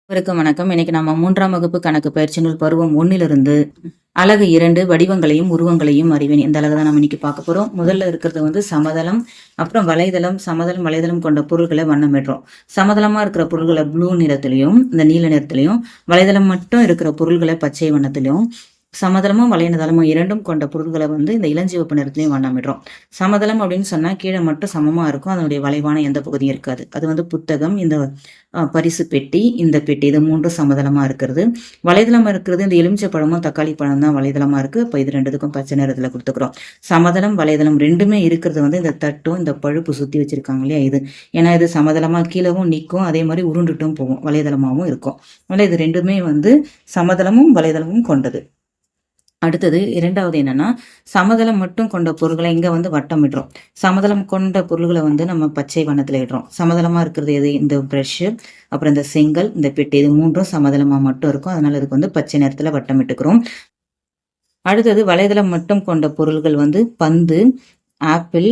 வணக்கம். இன்னைக்கு நம்ம 3ஆம் வகுப்பு கணக்கு பயிற்சி நூல் பருவம் 1லிருந்து அலகு 2 வடிவங்களையும் உருவங்களையும் அறிவேன். இந்த அலகு தான் நம்ம இன்னைக்கு பார்க்க போறோம். முதல்ல இருக்கிறது வந்து சமதளம், அப்புறம் வலைதளம். சமதளம் வலைதளம் கொண்ட பொருள்களை வண்ணமிடுறோம். சமதளமா இருக்கிற பொருள்களை ப்ளூ நிறத்திலையும் இந்த நீல நிறத்திலையும், வலைதளம் மட்டும் இருக்கிற பொருள்களை பச்சை வண்ணத்திலையும், சமதளமும் வளையதளமும் இரண்டும் கொண்ட பொருள்களை வந்து இந்த இளஞ்சிவப்பு நிறத்துலையும் வண்ணமிடுறோம். சமதளம் அப்படின்னு சொன்னா கீழே மட்டும் சமமா இருக்கும், அதனுடைய வளைவான எந்த பகுதியும் இருக்காது. அது வந்து புத்தகம், இந்த பரிசு பெட்டி, இந்த பெட்டி, இது மூன்றும் சமதளமா இருக்கிறது. வலைதளமா இருக்கிறது இந்த எலுமிச்சை பழமும் தக்காளி பழம் தான் வலைதளமா இருக்கு. இப்போ இது ரெண்டுத்துக்கும் பச்சை நிறத்துல கொடுத்துக்கிறோம். சமதளம் வலைதளம் ரெண்டுமே இருக்கிறது வந்து இந்த தட்டும் இந்த பழுப்பு சுத்தி வச்சிருக்காங்க இல்லையா, இது ஏன்னா இது சமதளமா கீழவும் நிற்கும், அதே மாதிரி உருண்டுட்டும் போகும், வலைதளமாகவும் இருக்கும். அதனால இது ரெண்டுமே வந்து சமதளமும் வலைதளமும் கொண்டது. அடுத்தது இரண்டாவது என்னன்னா, சமதளம் மட்டும் கொண்ட பொருள்களை இங்க வந்து வட்டமிடுறோம். சமதளம் கொண்ட பொருள்களை வந்து நம்ம பச்சை வண்ணத்துல இடுறோம். சமதளமா இருக்கிறது எது? இந்த பிரஷ், அப்புறம் இந்த செங்கல், இந்த பெட்டி, இது மூன்றும் சமதளமா மட்டும் இருக்கும். அதனால இதுக்கு வந்து பச்சை நிறத்துல வட்டமிட்டுக்கிறோம். அடுத்தது வலைதளம் மட்டும் கொண்ட பொருள்கள் வந்து பந்து, ஆப்பிள்,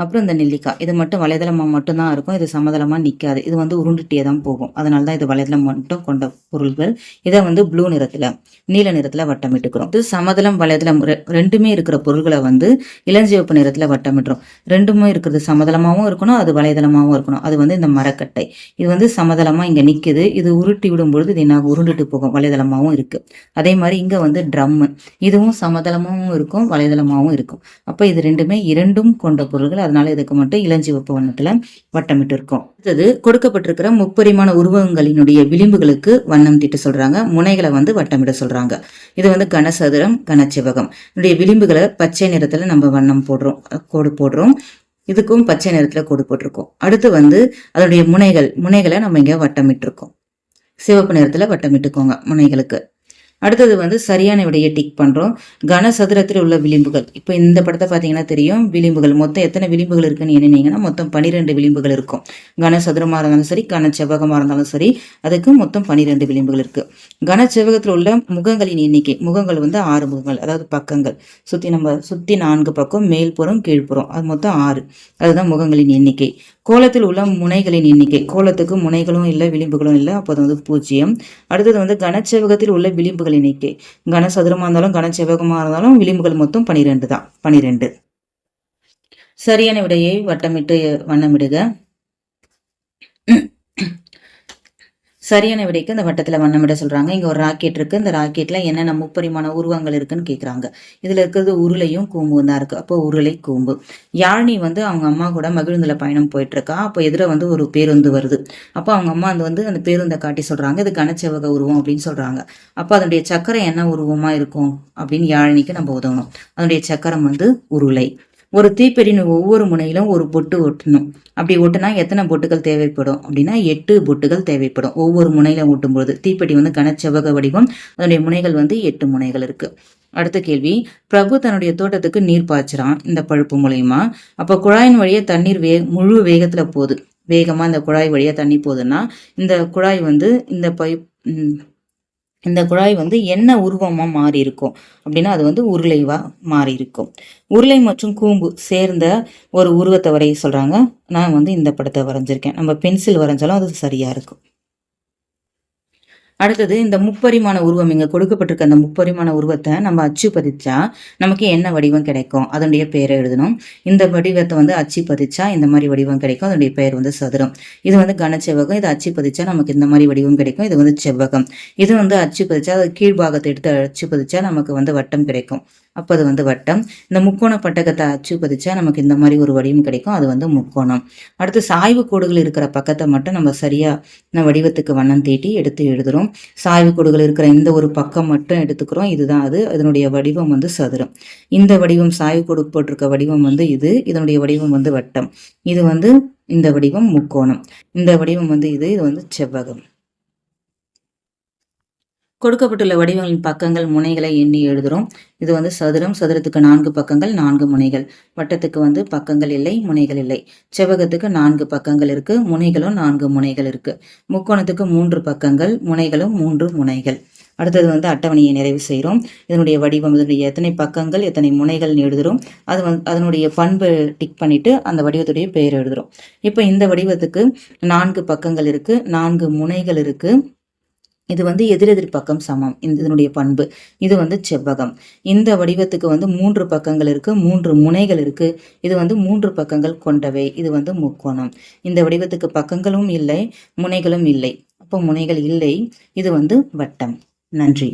அப்புறம் இந்த நெல்லிக்காய், இது மட்டும் வலைதளமாக மட்டும்தான் இருக்கும். இது சமதளமாக நிற்காது, இது வந்து உருண்டுட்டே தான் போகும். அதனால தான் இது வலைதளம் மட்டும் கொண்ட பொருள்கள். இதை வந்து ப்ளூ நிறத்தில் நீல நிறத்தில் வட்டமிட்டுக்கிறோம். இது சமதளம் வலைதளம் ரெண்டுமே இருக்கிற பொருள்களை வந்து இளஞ்சிவப்பு நிறத்தில் வட்டமிடுறோம். ரெண்டுமே இருக்கிறது சமதளமாகவும் இருக்கணும், அது வலைதளமாகவும் இருக்கணும். அது வந்து இந்த மரக்கட்டை, இது வந்து சமதளமாக இங்கே நிற்குது, இது உருட்டி விடும் பொழுது இது என்ன உருண்டுட்டு போகும், வலைதளமாகவும் இருக்குது. அதே மாதிரி இங்கே வந்து ட்ரம்மு, இதுவும் சமதளமாகவும் இருக்கும், வலைதளமாகவும் இருக்கும். அப்போ இது ரெண்டுமே இரண்டும் கொண்ட பொருள்கள். அதனால இதுக்கு மட்டும் இளஞ்சிவப்பு வண்ணத்துல வட்டமிட்டு இருக்கும். அடுத்தது கொடுக்கப்பட்டிருக்கிற முப்பரிமாண உருவங்களினுடைய விளிம்புகளுக்கு வண்ணம் தீட்ட சொல்றாங்க. முனைகளை வந்து வட்டமிட சொல்றாங்க. இது வந்து கனசதுரம், கனச்செவ்வகம். இதனுடைய விளிம்புகளை பச்சை நிறத்துல நம்ம வண்ணம் போடுறோம், கோடு போடுறோம். இதுக்கும் பச்சை நிறத்துல கோடு போட்டிருக்கோம். அடுத்து வந்து அதனுடைய முனைகளை நம்ம இங்க வட்டமிட்டு இருக்கோம். சிவப்பு நிறத்துல வட்டமிட்டுக்கோங்க முனைகளுக்கு. அடுத்தது வந்து சரியான விடையை டிக் பண்ணுறோம். கனசதுரத்தில் உள்ள விளிம்புகள், இப்போ இந்த படத்தை பார்த்தீங்கன்னா தெரியும், விளிம்புகள் மொத்தம் எத்தனை விளிம்புகள் இருக்குன்னு எண்ணினீங்கன்னா மொத்தம் 12 விளிம்புகள் இருக்கும். கனசதுரமாக இருந்தாலும் சரி, கனச்செவ்வகமாக இருந்தாலும் சரி, அதுக்கு மொத்தம் 12 விளிம்புகள் இருக்கு. கனச்செவ்வகத்தில் உள்ள முகங்களின் எண்ணிக்கை, முகங்கள் வந்து 6 முகங்கள், அதாவது பக்கங்கள் சுற்றி 4 பக்கம், மேல்புறம் கீழ்ப்புறம், அது மொத்தம் 6. அதுதான் முகங்களின் எண்ணிக்கை. கோலத்தில் உள்ள முனைகளின் எண்ணிக்கை, கோலத்துக்கு முனைகளும் இல்லை விளிம்புகளும் இல்லை, அப்போ அது வந்து 0. அடுத்தது வந்து கனச்செவ்வகத்தில் உள்ள விளிம்புகள் எண்ணிக்கை, கனசதுரமாக இருந்தாலும் கனச்செவ்வகமாக இருந்தாலும் விளிம்புகள் மொத்தம் 12 தான், 12. சரியான விடையை வட்டமிட்டு வண்ணமிடுக. சரியான விடைக்கு இந்த வட்டத்தில் வண்ணமிட சொல்றாங்க. இங்க ஒரு ராக்கெட் இருக்கு, இந்த ராக்கெட்ல என்னென்ன முப்பரிமாண உருவங்கள் இருக்குன்னு கேட்குறாங்க. இதுல இருக்கிறது உருளையும் கூம்பும் தான் இருக்கு. அப்போ உருளை கூம்பு. யாழினி வந்து அவங்க அம்மா கூட மகிழுந்துல பயணம் போயிட்டு இருக்கா. அப்போ எதிர வந்து ஒரு பேருந்து வருது. அப்போ அவங்க அம்மா வந்து அந்த பேருந்தை காட்டி சொல்றாங்க, இது கனச்செவ்வக உருவம் அப்படின்னு சொல்றாங்க. அப்போ அதனுடைய சக்கரம் என்ன உருவமா இருக்கும் அப்படின்னு யாழினிக்கு நம்ம உதவணும். அதனுடைய சக்கரம் வந்து உருளை. ஒரு தீப்பெட்டின் ஒவ்வொரு முனையிலும் ஒரு பொட்டு ஒட்டணும். அப்படி ஒட்டுனா எத்தனை பொட்டுகள் தேவைப்படும் அப்படின்னா 8 பொட்டுகள் தேவைப்படும். ஒவ்வொரு முனையில ஒட்டும் பொழுது தீப்பெட்டி வந்து கனச்செவ்வக வடிவம், அதனுடைய முனைகள் வந்து 8 முனைகள் இருக்கு. அடுத்த கேள்வி, பிரபு தன்னுடைய தோட்டத்துக்கு நீர் பாய்ச்சுறான் இந்த பழுப்பு மூலயமா. அப்ப குழாயின் வழியே தண்ணீர் முழு வேகத்துல போகுது. வேகமா இந்த குழாய் வழியா தண்ணி போகுதுன்னா இந்த குழாய் வந்து இந்த குழாய் வந்து என்ன உருவமா மாறி இருக்கும் அப்படின்னா அது வந்து உருளைவா மாறி இருக்கும். உருளை மற்றும் கூம்பு சேர்ந்த ஒரு உருவத்தை வரைய சொல்றாங்க. நான் வந்து இந்த படத்தை வரைஞ்சிருக்கேன். நம்ம பென்சில் வரைஞ்சாலும் அது சரியா இருக்கும். அடுத்தது இந்த முப்பரிமாண உருவம், இங்க கொடுக்கப்பட்டிருக்க அந்த முப்பரிமாண உருவத்தை நம்ம அச்சு பதிச்சா நமக்கு என்ன வடிவம் கிடைக்கும், அதனுடைய பெயரை எழுதணும். இந்த வடிவத்தை வந்து அச்சு பதிச்சா இந்த மாதிரி வடிவம் கிடைக்கும், அதனுடைய பெயர் வந்து சதுரம். இது வந்து கனச்செவ்வகம், இது அச்சு பதிச்சா நமக்கு இந்த மாதிரி வடிவம் கிடைக்கும், இது வந்து செவ்வகம். இது வந்து அச்சு பதிச்சா அது கீழ்பாகத்தை எடுத்து அச்சு பதிச்சா நமக்கு வந்து வட்டம் கிடைக்கும், அப்போ அது வந்து வட்டம். இந்த முக்கோண பட்டகத்தை அச்சு பதிச்சா நமக்கு இந்த மாதிரி ஒரு வடிவம் கிடைக்கும், அது வந்து முக்கோணம். அடுத்து சாய்வு கோடுகள் இருக்கிற பக்கத்தை மட்டும் நம்ம சரியா வடிவத்துக்கு வண்ணம் தீட்டி எடுத்து எழுதுறோம். சாய்வு கோடுகள் இருக்கிற இந்த ஒரு பக்கம் மட்டும் எடுத்துக்கிறோம், இதுதான் அது. அதனுடைய வடிவம் வந்து சதுரம். இந்த வடிவம் சாய்வு கோடு போட்டிருக்க வடிவம் வந்து இது, இதனுடைய வடிவம் வந்து வட்டம். இது வந்து இந்த வடிவம் முக்கோணம், இந்த வடிவம் வந்து இது வந்து செவ்வகம். கொடுக்கப்பட்டுள்ள வடிவங்களின் பக்கங்கள் முனைகளை எண்ணி எழுதுறோம். இது வந்து சதுரம், சதுரத்துக்கு 4 பக்கங்கள் 4 முனைகள். வட்டத்துக்கு வந்து பக்கங்கள் இல்லை, முனைகள் இல்லை. செவ்வகத்துக்கு 4 பக்கங்கள் இருக்கு, முனைகளும் 4 முனைகள் இருக்கு. முக்கோணத்துக்கு 3 பக்கங்கள், முனைகளும் 3 முனைகள். அடுத்தது வந்து அட்டவணையை நிறைவு செய்கிறோம். இதனுடைய வடிவம், இதனுடைய எத்தனை பக்கங்கள் எத்தனை முனைகள் எழுதுறோம், அது அதனுடைய பண்பு டிக் பண்ணிட்டு அந்த வடிவத்துடைய பெயர் எழுதுறோம். இப்போ இந்த வடிவத்துக்கு 4 பக்கங்கள் இருக்கு, 4 முனைகள் இருக்கு, இது வந்து எதிரெதிர் பக்கம் சமம். இதனுடைய பண்பு. இது வந்து செவ்வகம். இந்த வடிவத்துக்கு வந்து 3 பக்கங்கள் இருக்கு, 3 முனைகள் இருக்கு. இது வந்து 3 பக்கங்கள் கொண்டவை. இது வந்து முக்கோணம். இந்த வடிவத்துக்கு பக்கங்களும் இல்லை, முனைகளும் இல்லை. அப்போ முனைகள் இல்லை. இது வந்து வட்டம். நன்றி.